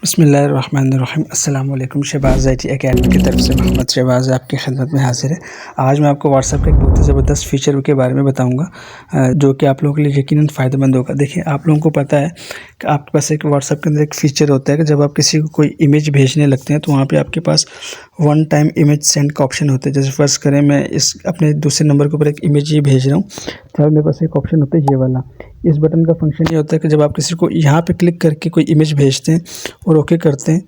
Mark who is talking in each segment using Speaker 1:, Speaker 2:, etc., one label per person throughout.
Speaker 1: बिस्मिल्लाहिर्रहमानिर्रहीम। अस्सलाम वालेकुम। शहबाज़ IT एकेडमी की तरफ से मोहम्मद शहबाज़ आपकी खिदमत में हाज़िर है। आज मैं आपको व्हाट्सएप के एक बहुत ही ज़बरदस्त फ़ीचर के बारे में बताऊंगा जो कि आप लोगों के लिए यकीनन फ़ायदेमंद होगा। देखिए, आप लोगों को पता है कि आपके पास एक व्हाट्सएप के अंदर एक फ़ीचर होता है कि जब आप किसी को कोई इमेज भेजने लगते हैं तो वहाँ पे आपके पास वन टाइम इमेज सेंड का ऑप्शन होता है। जैसे फ़र्ज़ करें मैं इस अपने दूसरे नंबर के ऊपर एक इमेज ये भेज रहा हूँ, तो मेरे पास एक ऑप्शन होता है ये वाला। इस बटन का फंक्शन ये होता है कि जब आप किसी को यहाँ पे क्लिक करके कोई इमेज भेजते हैं और ओके करते हैं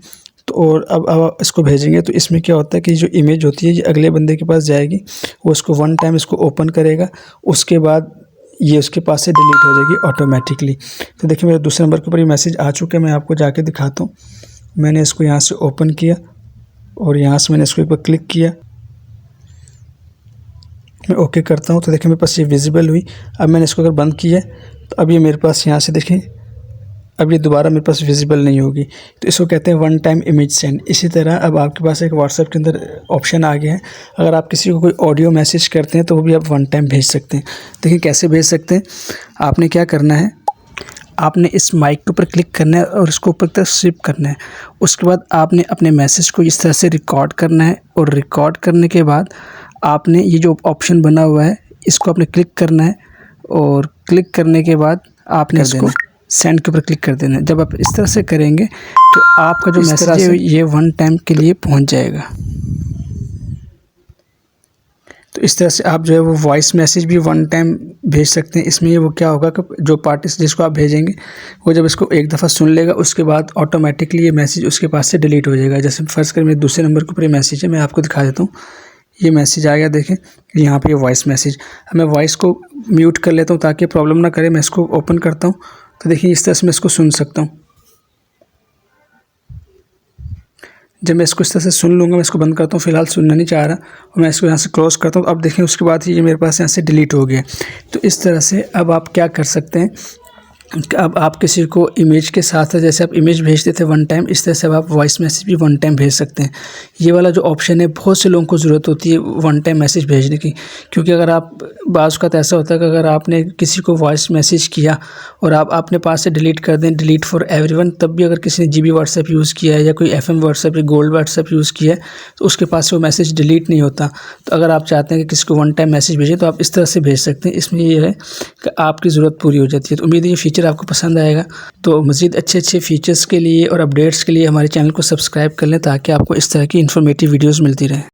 Speaker 1: तो और अब इसको भेजेंगे तो इसमें क्या होता है कि जो इमेज होती है ये अगले बंदे के पास जाएगी, वो उसको वन टाइम इसको ओपन करेगा, उसके बाद ये उसके पास से डिलीट हो जाएगी ऑटोमेटिकली। तो देखिए, मेरे दूसरे नंबर के ऊपर ये मैसेज आ चुका है। मैं आपको जाके दिखाता हूँ। मैंने इसको यहाँ से ओपन किया और यहाँ से मैंने इसको एक बार क्लिक किया, मैं ओके करता हूँ तो देखिए मेरे पास ये विजिबल हुई। अब मैंने इसको अगर बंद किया तो अब ये मेरे पास यहाँ से देखें, अब ये दोबारा मेरे पास विजिबल नहीं होगी। तो इसको कहते हैं वन टाइम इमेज सेंड। इसी तरह अब आपके पास एक व्हाट्सएप के अंदर ऑप्शन आ गया है, अगर आप किसी को कोई ऑडियो मैसेज करते हैं तो वो भी आप वन टाइम भेज सकते हैं। देखिए कैसे भेज सकते हैं। आपने क्या करना है, आपने इस माइक के ऊपर क्लिक करना है और इसको ऊपर तक स्विप करना है। उसके बाद आपने अपने मैसेज को इस तरह से रिकॉर्ड करना है और रिकॉर्ड करने के बाद आपने ये जो ऑप्शन बना हुआ है इसको आपने क्लिक करना है और क्लिक करने के बाद आपने इसको सेंड के ऊपर क्लिक कर देना है। जब आप इस तरह से करेंगे तो आपका जो मैसेज है ये वन टाइम के लिए पहुंच जाएगा। तो इस तरह से आप जो है वो वॉइस मैसेज भी वन टाइम भेज सकते हैं। इसमें ये वो क्या होगा कि जो पार्टी जिसको आप भेजेंगे वो जब इसको एक दफ़ा सुन लेगा उसके बाद ऑटोमेटिकली ये मैसेज उसके पास से डिलीट हो जाएगा। जैसे फ़र्ज़ करें मेरे दूसरे नंबर के ऊपर ये मैसेज है, मैं आपको दिखा देता हूँ। ये मैसेज आ गया, देखें यहाँ पे ये वॉइस मैसेज। अब मैं वॉइस को म्यूट कर लेता हूँ ताकि प्रॉब्लम ना करे। मैं इसको ओपन करता हूँ तो देखिए इस तरह से मैं इसको सुन सकता हूँ। जब मैं इसको इस तरह से सुन लूँगा, मैं इसको बंद करता हूँ, फ़िलहाल सुनना नहीं चाह रहा और मैं इसको यहाँ से क्लोज़ करता हूँ। अब देखें उसके बाद ये मेरे पास यहाँ से डिलीट हो गया। तो इस तरह से अब आप क्या कर सकते हैं, अब आप किसी को इमेज के साथ जैसे आप इमेज भेजते थे वन टाइम, इस तरह से अब आप वॉइस मैसेज भी वन टाइम भेज सकते हैं। ये वाला जो ऑप्शन है बहुत से लोगों को ज़रूरत होती है वन टाइम मैसेज भेजने की, क्योंकि अगर आप बाज़ का ऐसा होता है कि अगर आपने किसी को वॉइस मैसेज किया और आप अपने पास से डिलीट कर दें, डिलीट फॉर एवरीवन, तब भी अगर किसी ने GB व्हाट्सएप यूज़ किया है या कोई FM व्हाट्सएप या गोल्ड व्हाट्सएप यूज़ किया है तो उसके पास से वो मैसेज डिलीट नहीं होता। तो अगर आप चाहते हैं कि किसी को वन टाइम मैसेज भेजें तो आप इस तरह से भेज सकते हैं। इसमें ये है कि आपकी ज़रूरत पूरी हो जाती है। तो उम्मीद है ये फ़ीचर आपको पसंद आएगा। तो मज़ीद अच्छे फ़ीचर्स के लिए और अपडेट्स के लिए हमारे चैनल को सब्सक्राइब कर लें ताकि आपको इस तरह की इन्फॉर्मेटिव वीडियोज़ मिलती रहें।